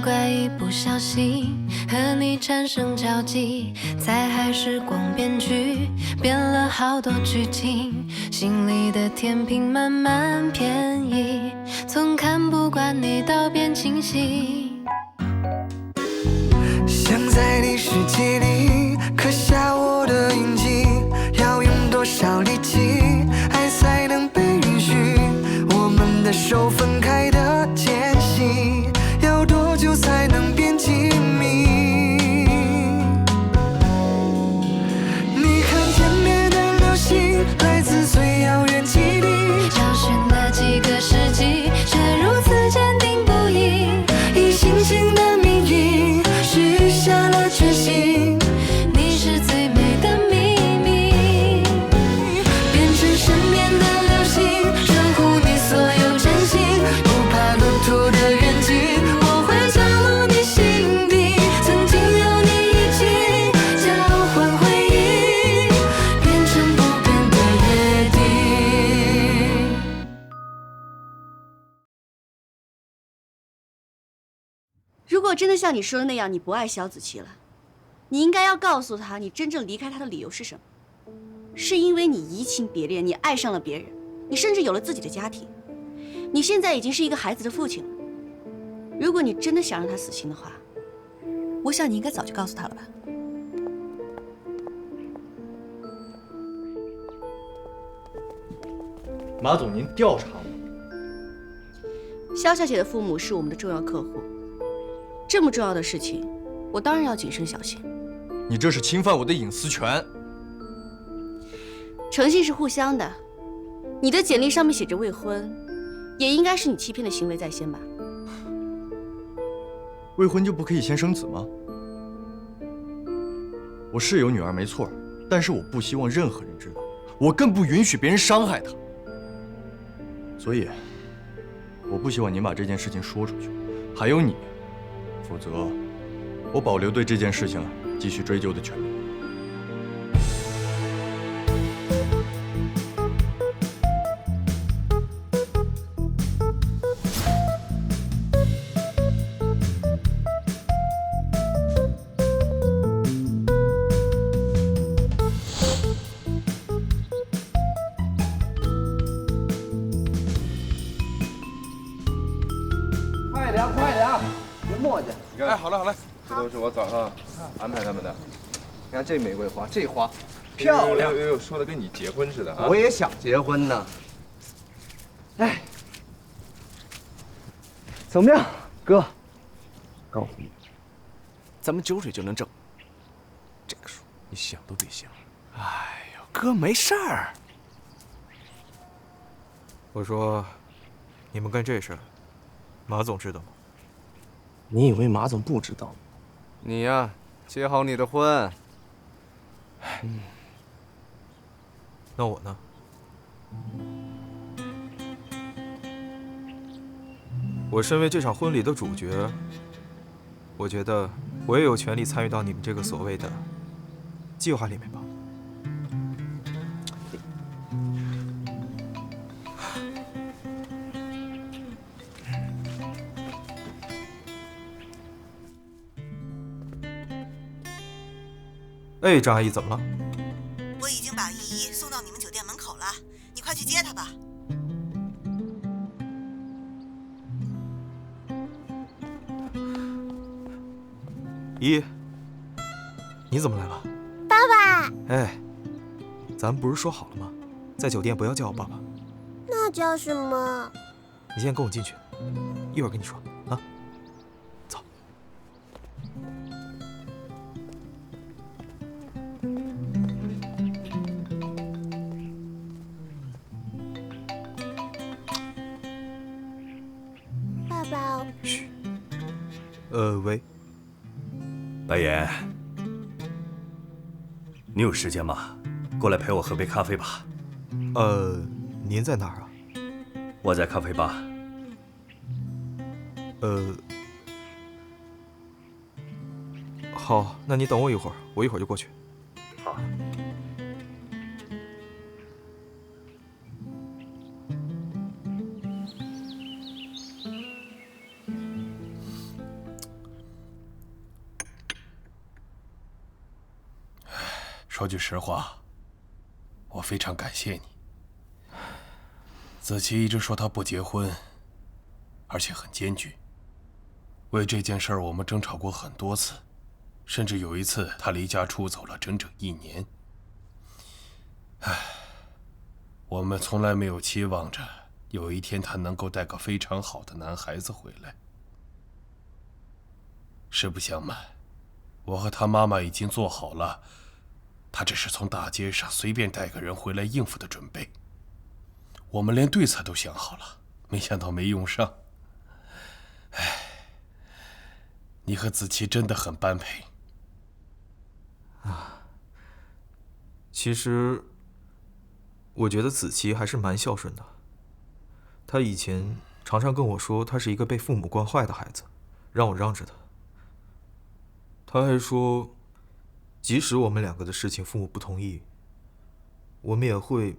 怪一不小心和你产生交集，才还时光编剧，变了好多剧情，心里的天平慢慢偏移，从看不惯你到变清晰。想在你世界里刻下我的印记，要用多少力气，爱才能被允许？我们的手分开的间隙，要多久才能变亲密？你看天边的流星，来自最遥远基地，找寻了几个世纪，却如此坚定不移，以星星的名义许下了决心。你是最美的秘密，变成身边的流星，守护你所有真心，不怕路途的远近，我会降落你心底。曾经有你一起交换回忆，变成不变的约定。如果真的像你说的那样，你不爱萧子琪了，你应该要告诉他，你真正离开他的理由是什么？是因为你移情别恋，你爱上了别人，你甚至有了自己的家庭，你现在已经是一个孩子的父亲了。如果你真的想让他死心的话，我想你应该早就告诉他了吧。马总，您调查我？萧小姐的父母是我们的重要客户，这么重要的事情，我当然要谨慎小心。你这是侵犯我的隐私权。诚信是互相的，你的简历上面写着未婚，也应该是你欺骗的行为在先吧？未婚就不可以先生子吗？我是有女儿没错，但是我不希望任何人知道，我更不允许别人伤害她。所以，我不希望您把这件事情说出去，还有你，否则我保留对这件事情继续追究的权利。快点，别磨叽。你看，哎，好了好了，这都是我早上安排他们的。你看这玫瑰花，这花漂亮，说的跟你结婚似的啊！我也想结婚呢。哎，怎么样，哥？告诉你，咱们酒水就能挣。这个数你想都别想。哎呦，哥没事儿。我说，你们干这事，马总知道吗？你以为马总不知道吗？你呀，结好你的婚。那我呢？我身为这场婚礼的主角，我觉得我也有权利参与到你们这个所谓的计划里面吧。哎，张阿姨，怎么了？我已经把依依送到你们酒店门口了，你快去接她吧。依依，你怎么来了？爸爸。哎，咱们不是说好了吗？在酒店不要叫我爸爸。那叫什么？你先跟我进去，一会儿跟你说啊。走。爸爸。嘘。喂。白岩，你有时间吗？过来陪我喝杯咖啡吧。您在哪儿啊？我在咖啡吧。好，那你等我一会儿，我一会儿就过去。好。说句实话，我非常感谢你。子琪一直说她不结婚，而且很坚决。为这件事儿，我们争吵过很多次，甚至有一次她离家出走了整整1年。我们从来没有期望着有一天她能够带个非常好的男孩子回来。实不相瞒，我和她妈妈已经做好了，她只是从大街上随便带个人回来应付的准备。我们连对策都想好了，没想到没用上。你和子琪真的很般配。其实，我觉得子琪还是蛮孝顺的。她以前常常跟我说，她是一个被父母惯坏的孩子，让我让着她。她还说，即使我们2个的事情父母不同意，我们也会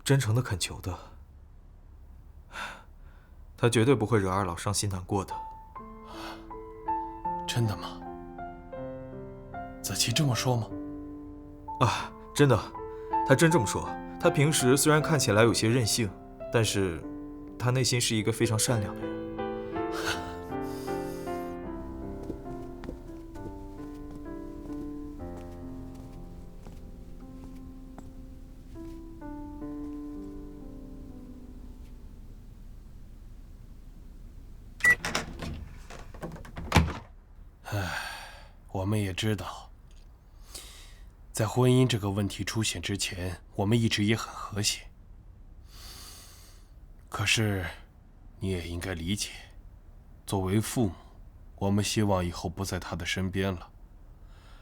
真诚的恳求的。她绝对不会惹二老伤心难过的。真的吗？子琪这么说吗？真的，她真这么说。她平时虽然看起来有些任性，但是她内心是一个非常善良的人。我们也知道，在婚姻这个问题出现之前，我们一直也很和谐。可是，你也应该理解，作为父母，我们希望以后不在他的身边了，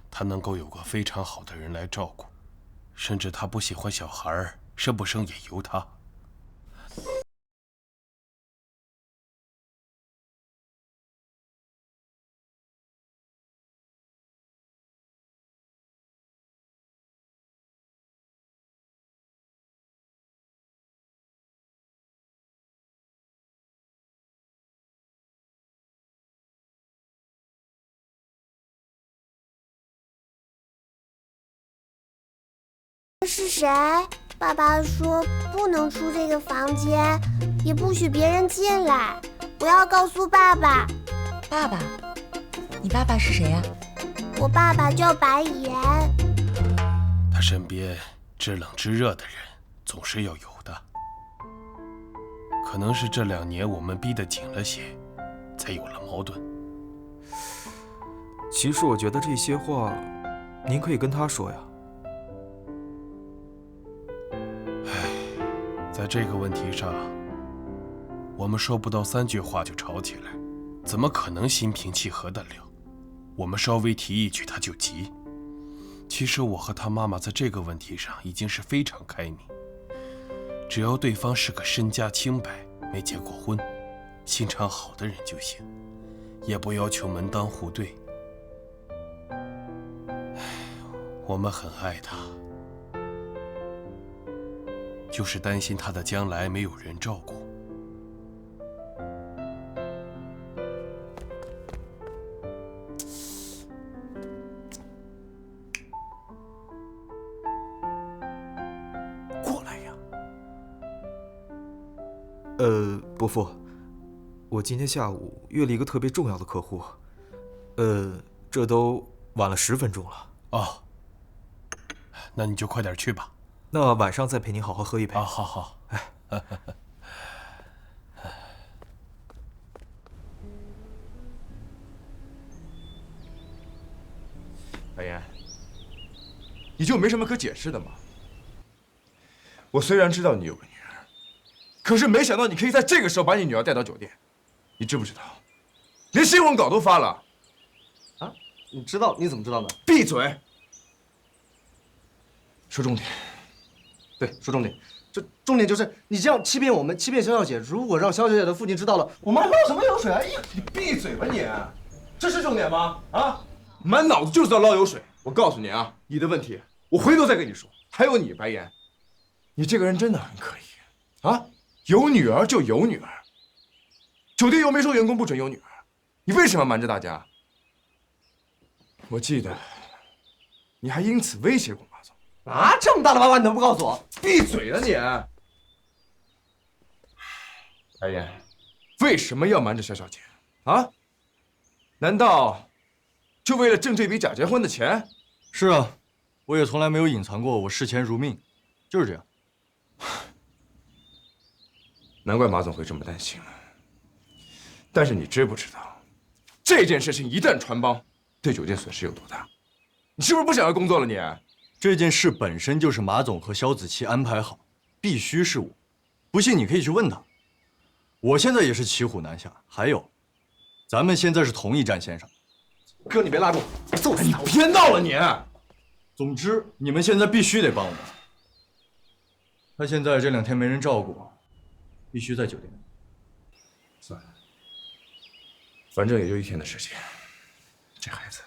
他能够有个非常好的人来照顾，甚至他不喜欢小孩，生不生也由他。是谁？爸爸说不能出这个房间，也不许别人进来。我要告诉爸爸。爸爸？你爸爸是谁呀？我爸爸叫白岩。他身边知冷知热的人总是要有的。可能是这2年我们逼得紧了些，才有了矛盾。其实我觉得这些话，您可以跟他说呀。在这个问题上，我们说不到3句话就吵起来，怎么可能心平气和得了？我们稍微提一句他就急。其实我和他妈妈在这个问题上已经是非常开明，只要对方是个身家清白、没结过婚、心肠好的人就行，也不要求门当户对。我们很爱他，就是担心他的将来没有人照顾。过来呀！伯父，我今天下午约了一个特别重要的客户，这都晚了10分钟了。哦，那你就快点去吧。那晚上再陪您好好喝一杯。啊，好好。白岩，你就没什么可解释的吗？我虽然知道你有个女儿，可是没想到你可以在这个时候把你女儿带到酒店。你知不知道，连新闻稿都发了？啊？你知道？你怎么知道的？闭嘴！说重点。对，说重点。重点就是你这样欺骗我们，欺骗肖小姐。如果让肖小姐的父亲知道了，我们还捞什么油水啊？你闭嘴吧你！这是重点吗？啊，满脑子就知道捞油水。我告诉你啊，你的问题我回头再跟你说。还有你白岩，你这个人真的很可疑啊！有女儿就有女儿，酒店又没说员工不准有女儿，你为什么瞒着大家？我记得你还因此威胁过马总。啊，这么大的娃娃你都不告诉我？闭嘴啊你！白岩，为什么要瞒着肖小姐啊？难道就为了挣这笔假结婚的钱？是啊，我也从来没有隐藏过我视钱如命，就是这样。难怪马总会这么担心了。但是你知不知道，这件事情一旦传帮，对酒店损失有多大？你是不是不想要工作了你？这件事本身就是马总和萧子琪安排好，必须是我。不信你可以去问他。我现在也是骑虎难下。还有，咱们现在是同一战线上。哥，你别拉住，我揍死你！别闹了你！总之，你们现在必须得帮我。他现在这2天没人照顾，必须在酒店。算了，反正也就1天的时间，这孩子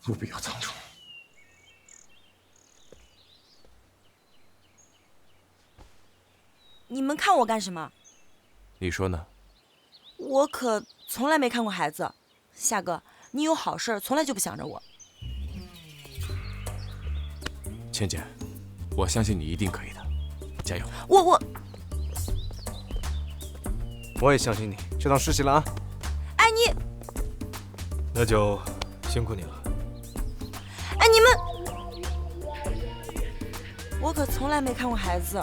务必要藏住。你们看我干什么？你说呢？我可从来没看过孩子。夏哥，你有好事从来就不想着我。倩倩，我相信你一定可以的，加油！我也相信你，这趟实习了啊！哎你，那就辛苦你了。哎你们，我可从来没看过孩子。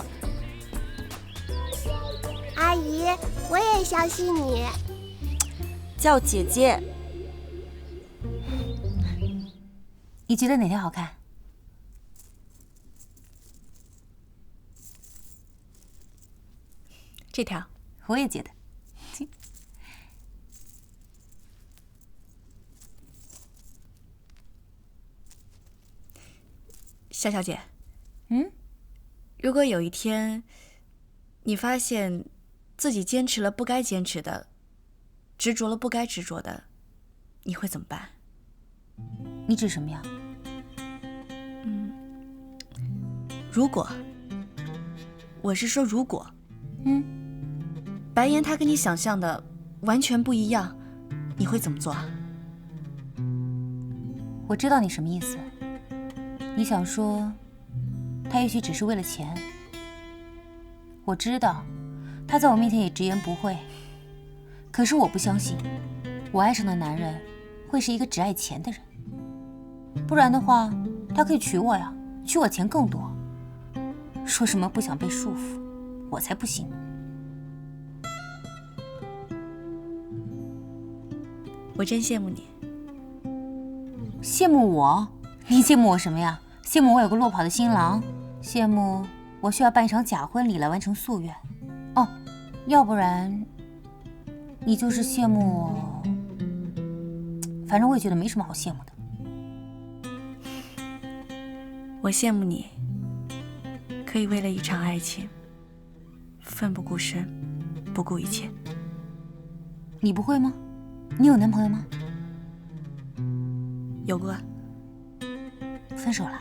阿姨，我也相信你。叫姐姐。你觉得哪条好看？这条，我也觉得。夏小姐，如果有一天，你发现自己坚持了不该坚持的，执着了不该执着的，你会怎么办？你指什么呀？如果，我是说如果，白岩他跟你想象的完全不一样，你会怎么做啊？我知道你什么意思。你想说，他也许只是为了钱。我知道，他在我面前也直言不讳。可是我不相信，我爱上的男人会是一个只爱钱的人。不然的话，他可以娶我呀，娶我钱更多。说什么不想被束缚，我才不信。我真羡慕你。羡慕我？你羡慕我什么呀？羡慕我有个落跑的新郎？羡慕我需要办一场假婚礼来完成夙愿？哦，要不然你就是羡慕我。反正我也觉得没什么好羡慕的。我羡慕你，可以为了一场爱情，奋不顾身，不顾一切。你不会吗？你有男朋友吗？有过。分手了？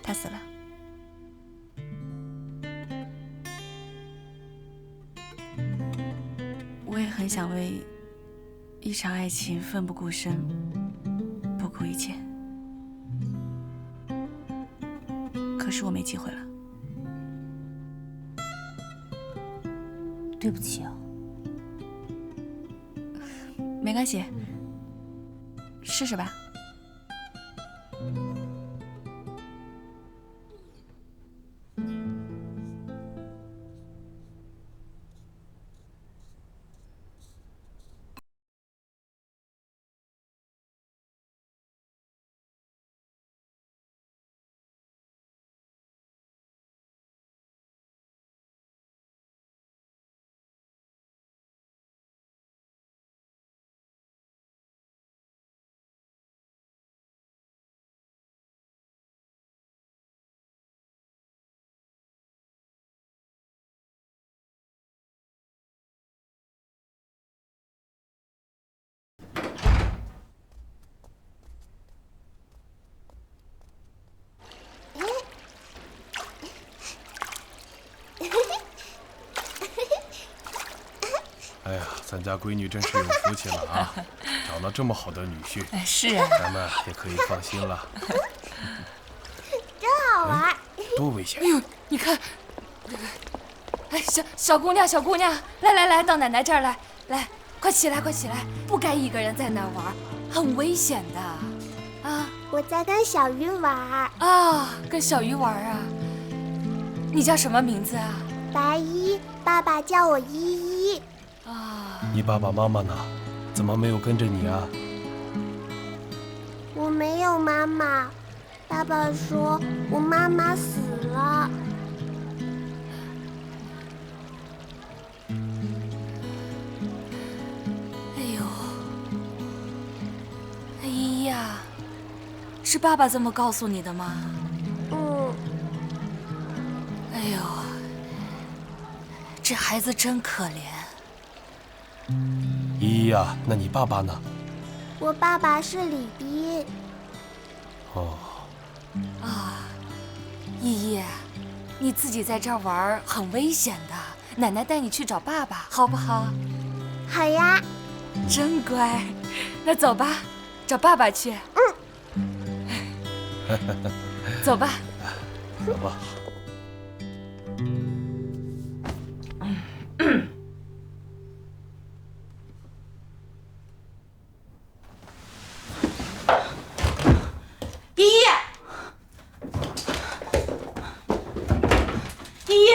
他死了。我也很想为一场爱情奋不顾身，不顾一切。可是我没机会了。对不起啊。没关系，试试吧。哎呀，咱家闺女真是有福气了啊！找了这么好的女婿，是啊，咱们也可以放心了。真好玩。多危险！哎呦，你看，哎，小姑娘，小姑娘，来，到奶奶这儿来，快起来，快起来，不该一个人在那儿玩，很危险的，啊！我在跟小鱼玩。啊，跟小鱼玩啊？你叫什么名字啊？白依，爸爸叫我依依。啊，你爸爸妈妈呢？怎么没有跟着你啊？我没有妈妈，爸爸说我妈妈死了。哎呦，依依呀，是爸爸这么告诉你的吗？嗯。哎呦，这孩子真可怜。依依呀，那你爸爸呢？我爸爸是李斌。哦。啊，依依，你自己在这儿玩很危险的，奶奶带你去找爸爸，好不好？好呀。真乖，那走吧，找爸爸去。走吧。走吧。依依，依依，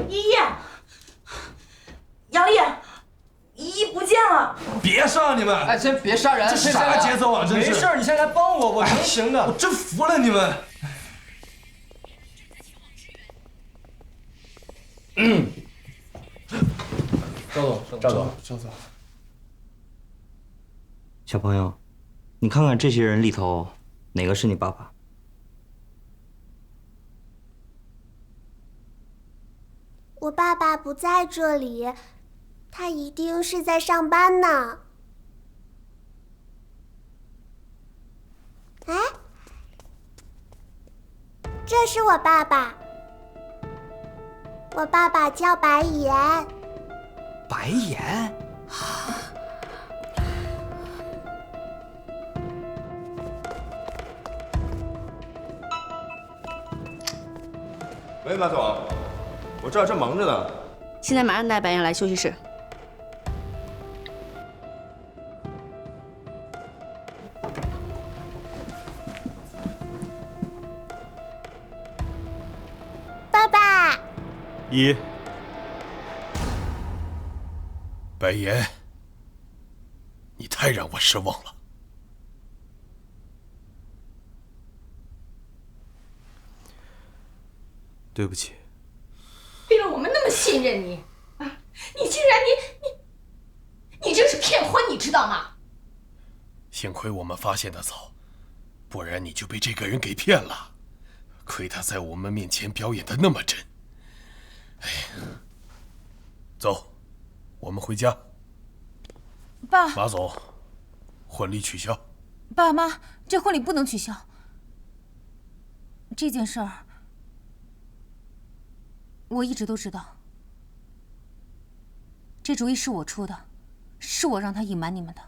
依依，杨丽，依依不见了。别杀你们！哎，先别杀人，这啥节奏啊？真是。没事，你先来帮我，我能行的。我真服了你们。赵总。小朋友，你看看这些人里头，哪个是你爸爸？我爸爸不在这里，他一定是在上班呢。哎，这是我爸爸。我爸爸叫白岩。白岩？喂，马总，我这儿正忙着呢。现在马上带白岩来休息室。爸爸。依。白岩，你太让我失望了。对不起。为了我们那么信任你，啊，你竟然你这是骗婚，你知道吗？幸亏我们发现的早，不然你就被这个人给骗了。亏他在我们面前表演的那么真。哎，走，我们回家。爸。马总，婚礼取消。爸妈，这婚礼不能取消。这件事儿，我一直都知道。这主意是我出的，是我让他隐瞒你们的。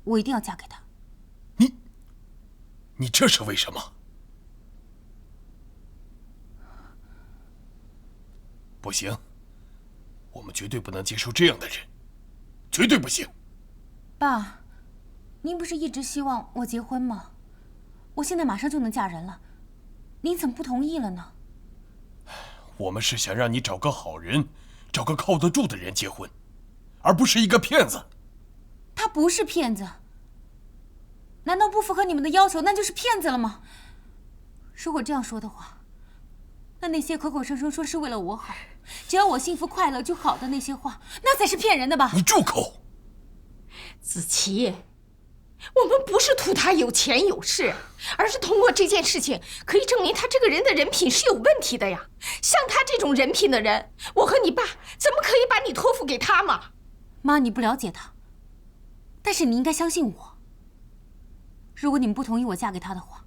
我一定要嫁给他。你这是为什么？不行，我们绝对不能接受这样的人，绝对不行。爸，您不是一直希望我结婚吗？我现在马上就能嫁人了，您怎么不同意了呢？我们是想让你找个好人，找个靠得住的人结婚，而不是一个骗子。他不是骗子。难道不符合你们的要求，那就是骗子了吗？如果这样说的话，那些口口声声说是为了我好，只要我幸福快乐就好的那些话，那才是骗人的吧？你住口！子琪，我们不是图他有钱有势，而是通过这件事情可以证明他这个人的人品是有问题的呀。像他这种人品的人，我和你爸怎么可以把你托付给他嘛？妈，你不了解他，但是你应该相信我。如果你们不同意我嫁给他的话，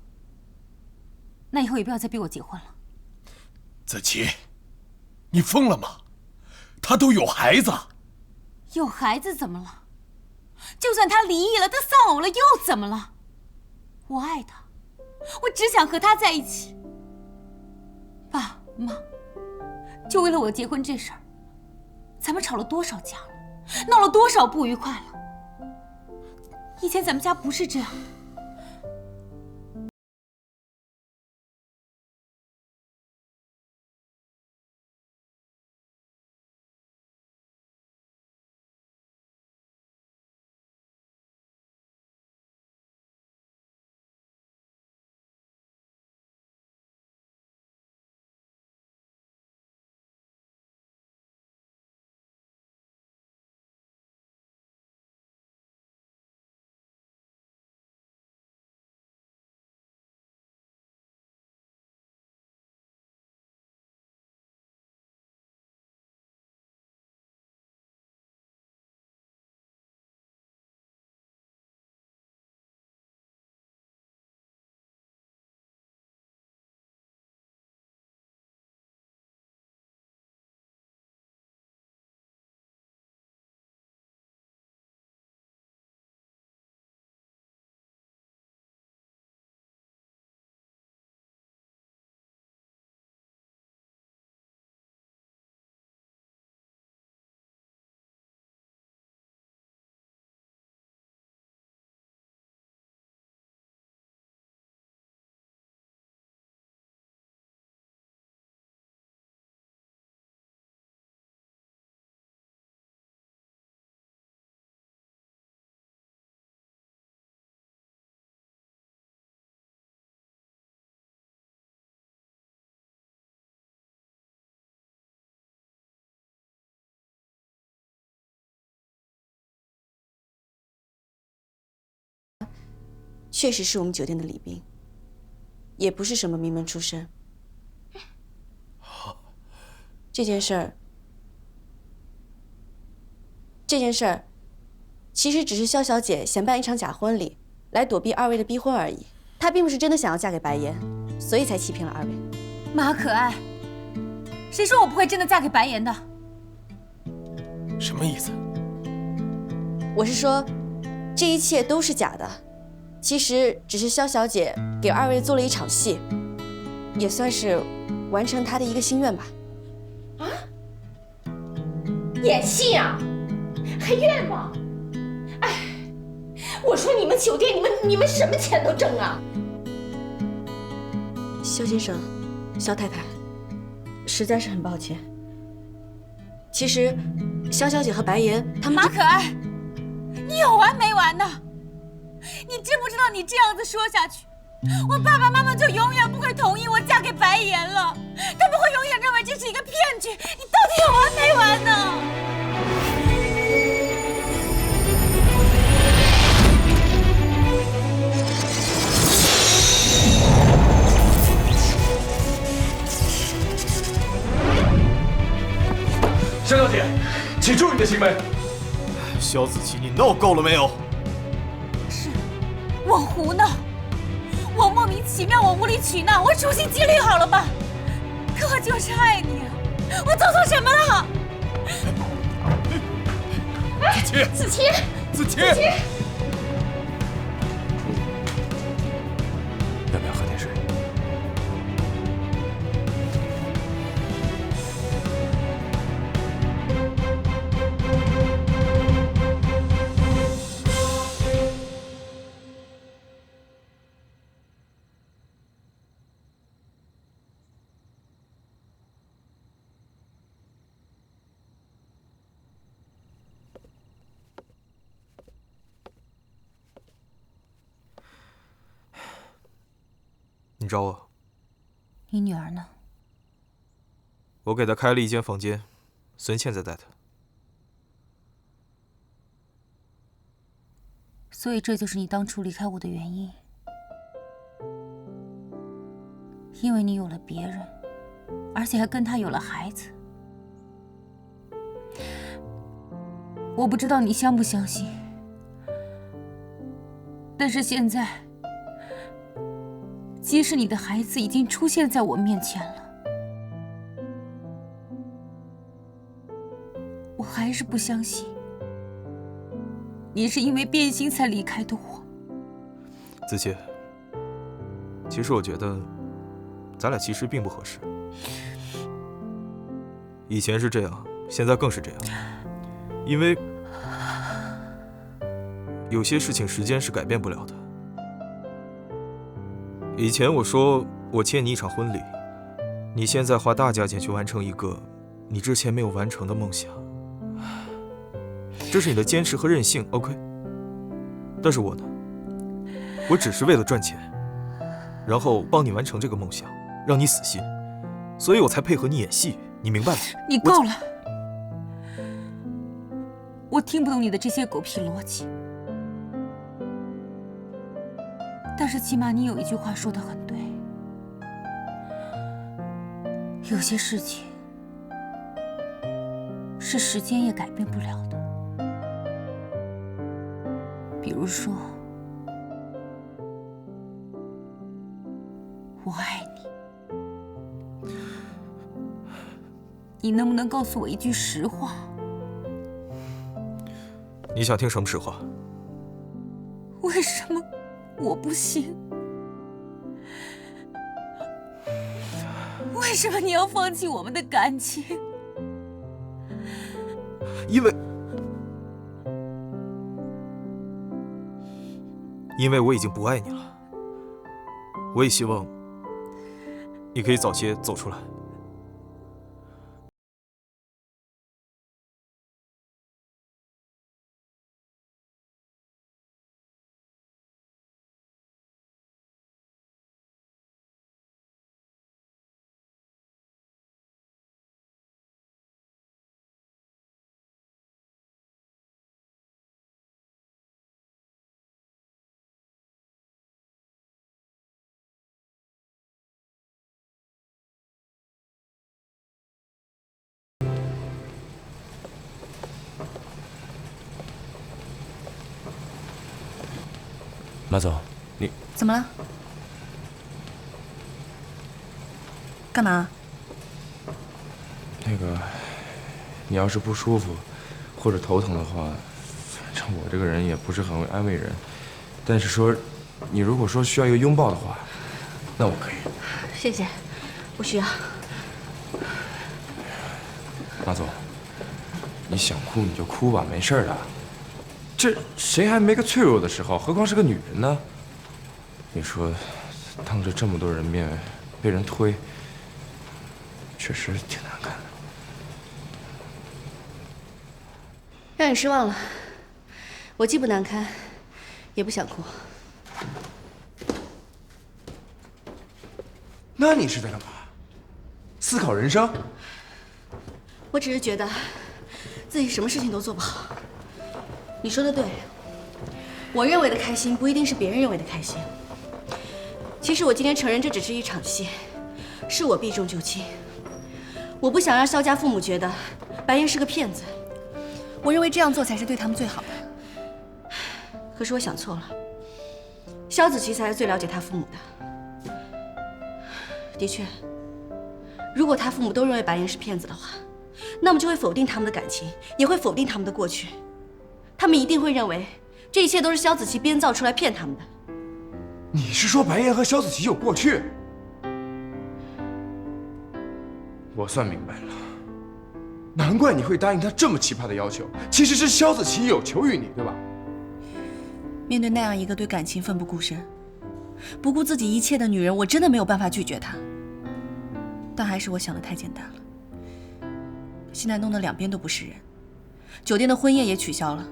那以后也不要再逼我结婚了。子琪，你疯了吗？他都有孩子，有孩子怎么了？就算他离异了，他丧偶了又怎么了？我爱他，我只想和他在一起。爸妈，就为了我结婚这事儿，咱们吵了多少架了，闹了多少不愉快了。以前咱们家不是这样的。确实是我们酒店的礼宾，也不是什么名门出身。这件事儿，其实只是萧小姐想办一场假婚礼，来躲避二位的逼婚而已。她并不是真的想要嫁给白岩，所以才欺骗了二位。马可爱，谁说我不会真的嫁给白岩的？什么意思？我是说，这一切都是假的。其实只是萧小姐给二位做了一场戏，也算是完成她的一个心愿吧。啊？演戏啊？还愿吗？哎，我说你们酒店，你们什么钱都挣啊？萧先生，萧太太，实在是很抱歉。其实，萧小姐和白岩他们……马可爱，你有完没完呢？你知不知道你这样子说下去，我爸爸妈妈就永远不会同意我嫁给白岩了，他们会永远认为这是一个骗局。你到底有完没完呢？萧小姐，请注意你的行为。萧子琪，你闹够了没有？我胡闹，我莫名其妙，我无理取闹，我处心积虑好了吧？可我就是爱你啊！我做错什么了？子琪，子琪，要不要喝点水？你找我？你女儿呢？我给她开了一间房间，孙茜在带她。所以这就是你当初离开我的原因，因为你有了别人，而且还跟他有了孩子。我不知道你相不相信，但是现在，即使你的孩子已经出现在我面前了，我还是不相信你是因为变心才离开的我。子琪，其实我觉得咱俩其实并不合适。以前是这样，现在更是这样。因为有些事情时间是改变不了的。以前我说我欠你一场婚礼，你现在花大价钱去完成一个你之前没有完成的梦想，这是你的坚持和任性 ，OK。但是我呢，我只是为了赚钱，然后帮你完成这个梦想，让你死心，所以我才配合你演戏，你明白吗？你够了，我听不懂你的这些狗屁逻辑。但是起码你有一句话说得很对，有些事情是时间也改变不了的。比如说，我爱你，你能不能告诉我一句实话？你想听什么实话？为什么我不行？为什么你要放弃我们的感情？因为我已经不爱你了。我也希望你可以早些走出来。马总，你怎么了？干嘛？那个，你要是不舒服或者头疼的话，反正我这个人也不是很会安慰人。但是说，你如果说需要一个拥抱的话，那我可以。谢谢，不需要。马总，你想哭你就哭吧，没事的。这谁还没个脆弱的时候？何况是个女人呢？你说，当着这么多人面被人推，确实挺难看的。让你失望了，我既不难堪，也不想哭。那你是在干嘛？思考人生？我只是觉得自己什么事情都做不好。你说的对，我认为的开心不一定是别人认为的开心。其实我今天承认这只是一场戏，是我避重就轻。我不想让萧家父母觉得白岩是个骗子，我认为这样做才是对他们最好的。可是我想错了，萧子琪才是最了解他父母的。的确，如果他父母都认为白岩是骗子的话，那么就会否定他们的感情，也会否定他们的过去。他们一定会认为这一切都是萧子琪编造出来骗他们的。你是说白岩和萧子琪有过去？我算明白了，难怪你会答应他这么奇葩的要求。其实是萧子琪有求于你，对吧？面对那样一个对感情奋不顾身、不顾自己一切的女人，我真的没有办法拒绝她。但还是我想的太简单了，现在弄得两边都不是人，酒店的婚宴也取消了，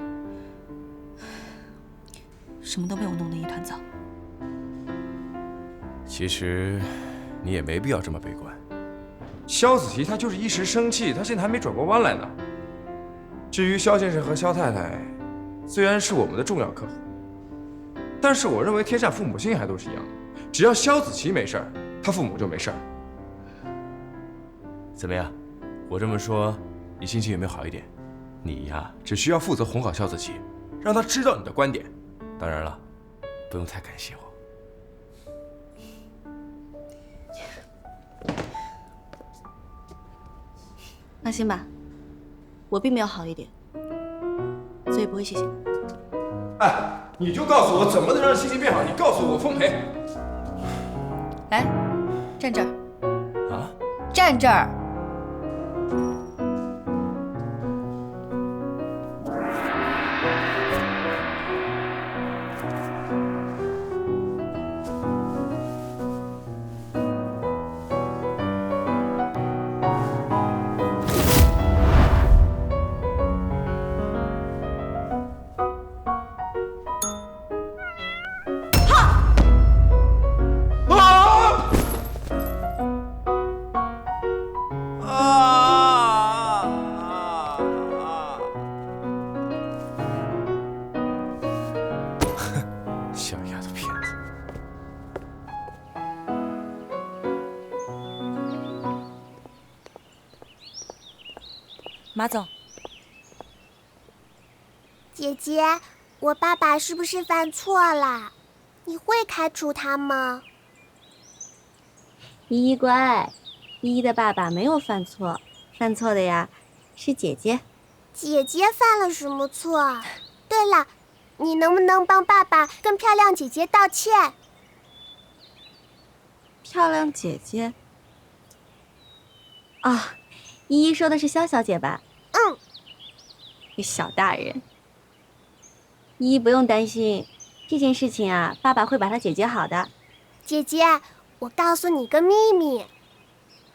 什么都被我弄得一团糟。其实你也没必要这么悲观。萧子琪他就是一时生气，他现在还没转过弯来呢。至于萧先生和萧太太，虽然是我们的重要客户，但是我认为天下父母心还都是一样的，只要萧子琪没事儿，他父母就没事儿。怎么样？我这么说，你心情有没有好一点？你呀，只需要负责哄好萧子琪，让他知道你的观点。当然了，不用太感谢我。放心吧，我并没有好一点，所以不会谢谢你。哎，你就告诉我怎么能让心情变好，你告诉我，奉陪。来，站这儿。啊？站这儿。小丫头片子。马总，姐姐，我爸爸是不是犯错了？你会开除他吗？依依乖，依依的爸爸没有犯错，犯错的呀是姐姐。姐姐犯了什么错？对了，你能不能帮爸爸跟漂亮姐姐道歉？漂亮姐姐？啊，依依说的是肖小姐吧？嗯。这小大人。依依不用担心，这件事情啊，爸爸会把它解决好的。姐姐，我告诉你个秘密。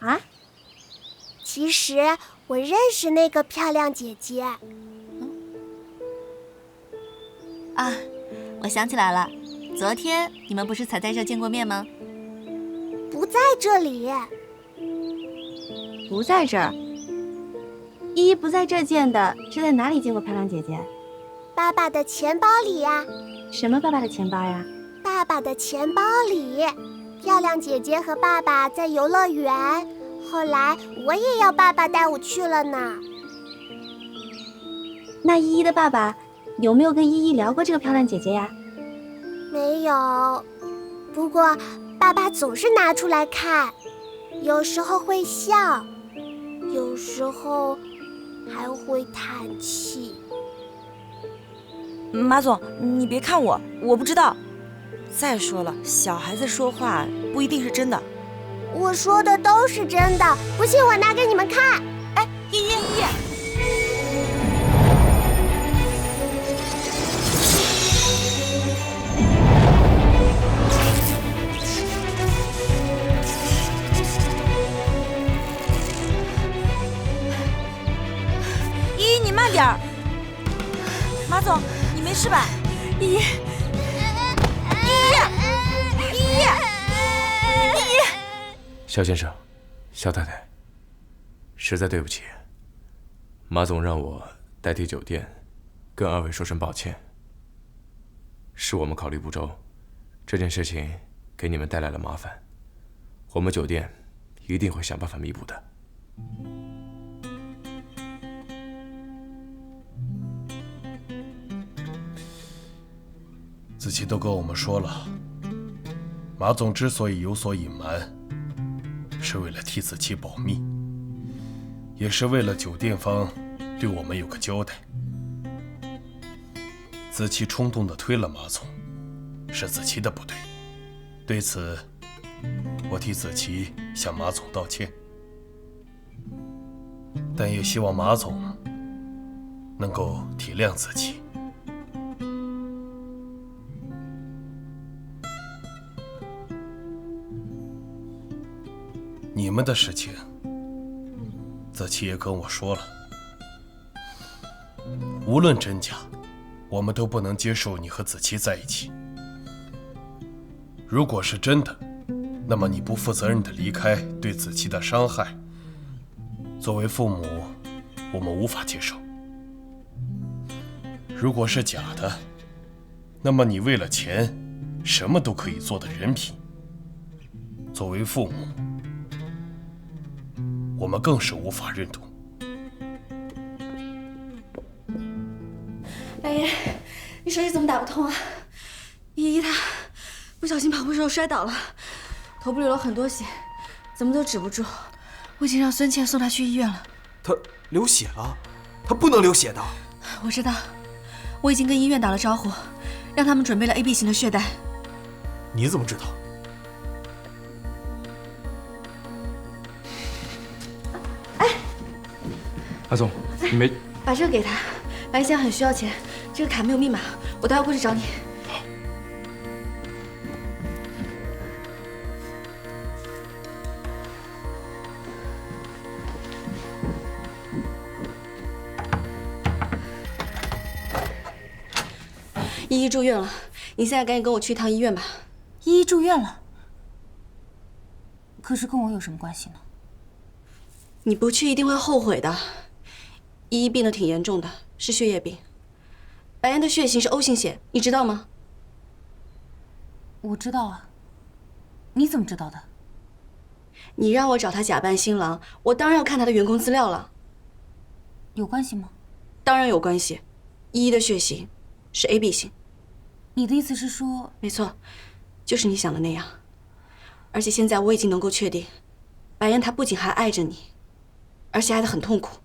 啊？其实我认识那个漂亮姐姐。啊，我想起来了，昨天你们不是才在这见过面吗？不在这里。不在这儿？依依不在这见的，是在哪里见过漂亮姐姐？爸爸的钱包里呀。什么爸爸的钱包呀？爸爸的钱包里。漂亮姐姐和爸爸在游乐园，后来我也要爸爸带我去了呢。那依依的爸爸有没有跟依依聊过这个漂亮姐姐呀？没有，不过爸爸总是拿出来看，有时候会笑，有时候还会叹气。马总，你别看我，我不知道。再说了，小孩子说话不一定是真的。我说的都是真的，不信我拿给你们看。哎，依依，依依，你慢点儿。马总，你没事吧？依依。肖先生，肖太太，实在对不起，马总让我代替酒店跟二位说声抱歉，是我们考虑不周，这件事情给你们带来了麻烦，我们酒店一定会想办法弥补的。子琪都跟我们说了，马总之所以有所隐瞒，是为了替子琪保密，也是为了酒店方对我们有个交代。子琪冲动地推了马总，是子琪的不对，对此我替子琪向马总道歉，但也希望马总能够体谅子琪。你们的事情，子琪也跟我说了，无论真假，我们都不能接受你和子琪在一起。如果是真的，那么你不负责任的离开，对子琪的伤害，作为父母，我们无法接受。如果是假的，那么你为了钱，什么都可以做的人品，作为父母，我们更是无法认同。白岩，你手机怎么打不通啊？依依她不小心跑步时候摔倒了，头部流了很多血，怎么都止不住。我已经让孙倩送她去医院了。她流血了，她不能流血的。我知道，我已经跟医院打了招呼，让他们准备了 AB 型的血袋。你怎么知道？阿总，你没把这个给他，白现在很需要钱，这个卡没有密码，我待会过去找你。依依住院了，你现在赶紧跟我去一趟医院吧。依依住院了，可是跟我有什么关系呢？你不去一定会后悔的。依依病得挺严重的，是血液病。白岩的血型是 O 型血，你知道吗？我知道啊。你怎么知道的？你让我找他假扮新郎，我当然要看他的员工资料了。有关系吗？当然有关系。依依的血型是 AB 型。你的意思是说？没错，就是你想的那样。而且现在我已经能够确定，白岩他不仅还爱着你，而且爱得很痛苦。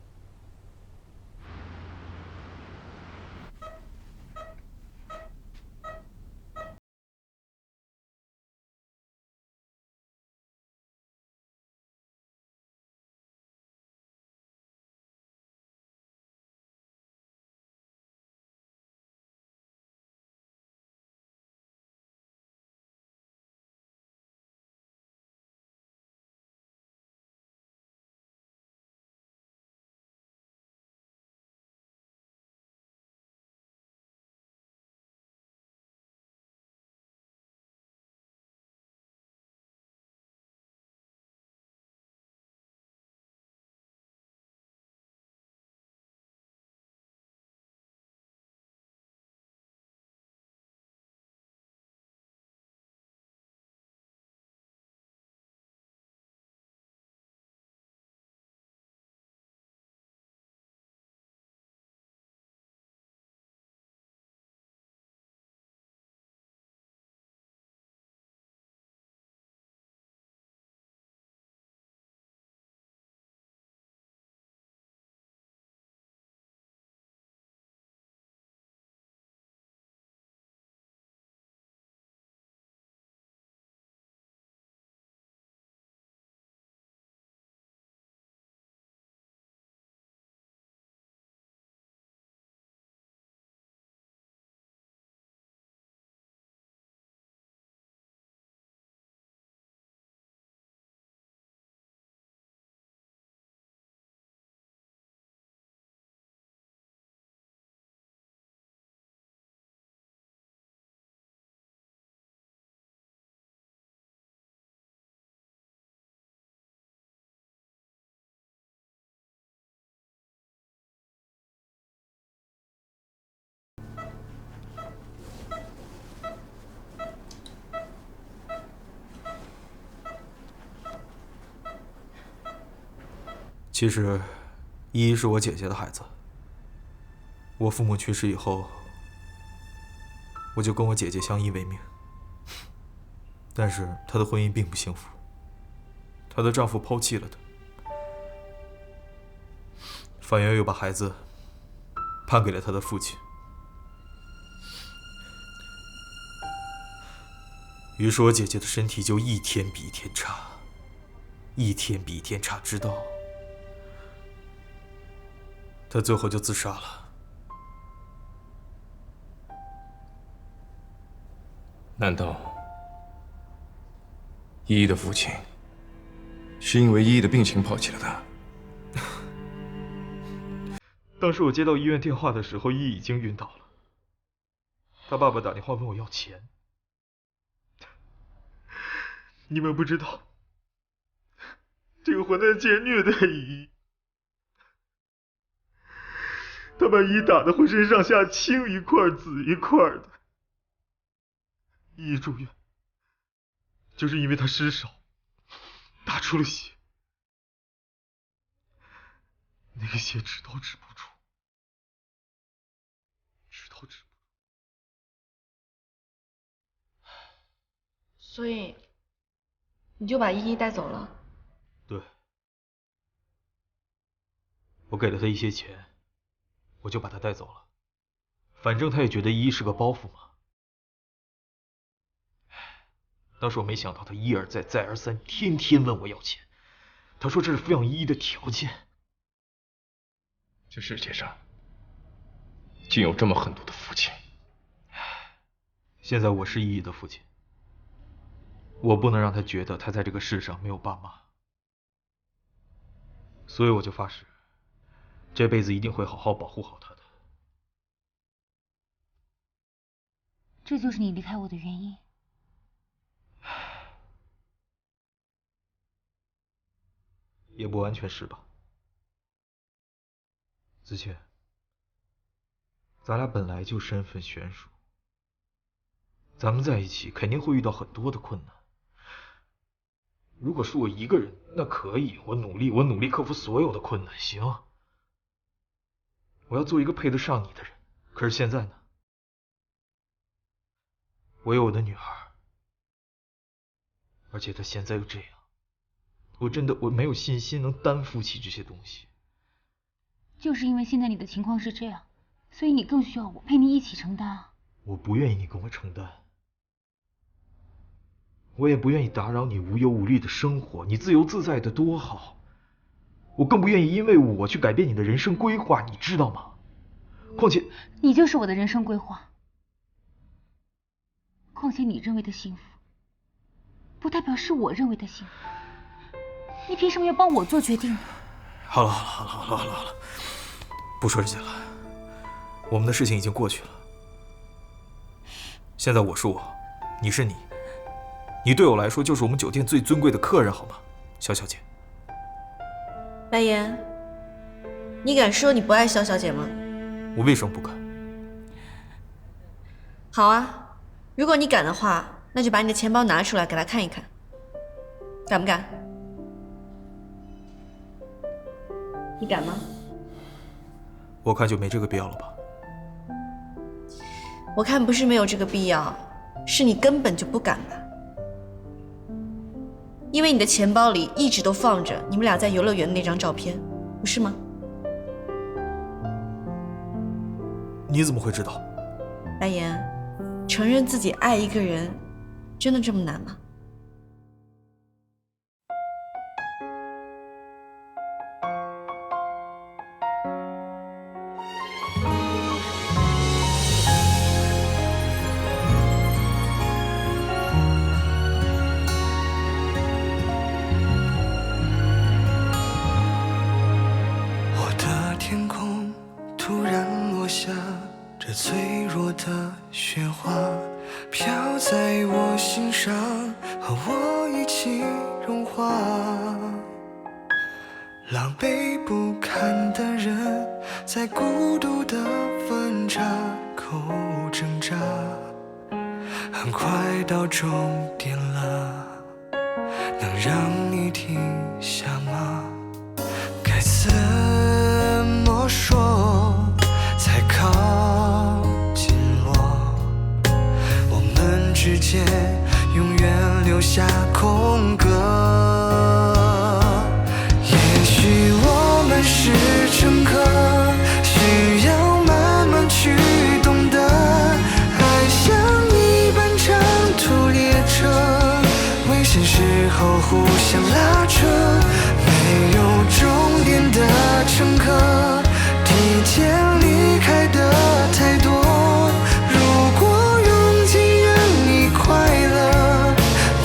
其实，依依是我姐姐的孩子。我父母去世以后，我就跟我姐姐相依为命。但是她的婚姻并不幸福，她的丈夫抛弃了她，法院又把孩子判给了她的父亲。于是我姐姐的身体就一天比一天差，一天比一天差，直到她最后就自杀了。难道依依的父亲是因为依依的病情抛弃了他？当时我接到医院电话的时候，依依已经晕倒了。他爸爸打电话问我要钱。你们不知道，这个混蛋竟然虐待依依，他把依依打得浑身上下青一块紫一块的。依依住院，就是因为他失手打出了血，那个血止都止不住，止都止不住。所以你就把依依带走了？对，我给了他一些钱，我就把他带走了。反正他也觉得依依是个包袱嘛。当时我没想到他一而再再而三，天天问我要钱。他说这是抚养依依的条件。这世界上竟有这么狠毒的父亲。现在我是依依的父亲，我不能让他觉得他在这个世上没有爸妈，所以我就发誓，这辈子一定会好好保护好他的。这就是你离开我的原因。也不完全是吧，子谦，咱俩本来就身份悬殊，咱们在一起肯定会遇到很多的困难。如果是我一个人，那可以，我努力克服所有的困难，行。我要做一个配得上你的人。可是现在呢？我有我的女儿，而且她现在又这样，我没有信心能担负起这些东西。就是因为现在你的情况是这样，所以你更需要我陪你一起承担啊。我不愿意你跟我承担，我也不愿意打扰你无忧无虑的生活，你自由自在的多好。我更不愿意因为我去改变你的人生规划，你知道吗？况且你就是我的人生规划。况且你认为的幸福，不代表是我认为的幸福。你凭什么要帮我做决定呢？好了，不说这些了。我们的事情已经过去了。现在我是我，你是你，你对我来说就是我们酒店最尊贵的客人，好吗，肖小姐？白岩，你敢说你不爱肖小姐吗？我为什么不敢？好啊，如果你敢的话，那就把你的钱包拿出来给她看一看，敢不敢？你敢吗？我看就没这个必要了吧。我看不是没有这个必要，是你根本就不敢吧。因为你的钱包里一直都放着你们俩在游乐园的那张照片，不是吗？你怎么会知道？白岩，承认自己爱一个人，真的这么难吗？我的天空突然落下这脆弱的雪花，飘在我心上，和我一起融化。狼狈不堪的人，在孤独的分岔口挣扎，很快到终点了，能让你停下吗？该怎么说才靠近我？我们之间永远留下空格。也许我们是乘客，需要慢慢去懂得。爱像一班长途列车，危险时候互相拉扯。没有终点的乘客，提前离开的太多。如果用尽让你快乐，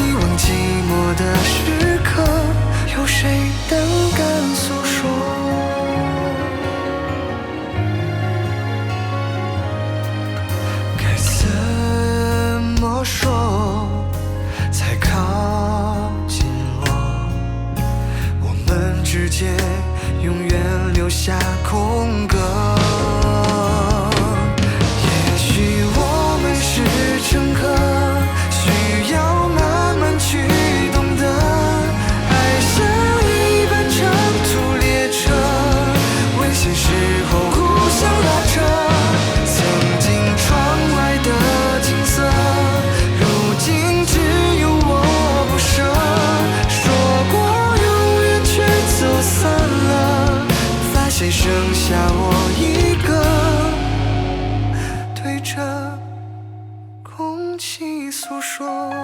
遗忘寂寞的时刻，有谁胆敢诉说？该怎么说才靠近我？我们之间永远留下空格。也许我们是乘客，需要慢慢去懂得。爱像一班长途列车，危险时候互相拉扯。曾经窗外的景色，如今只有我不舍。说过永远，却走散了，发现剩下我一说。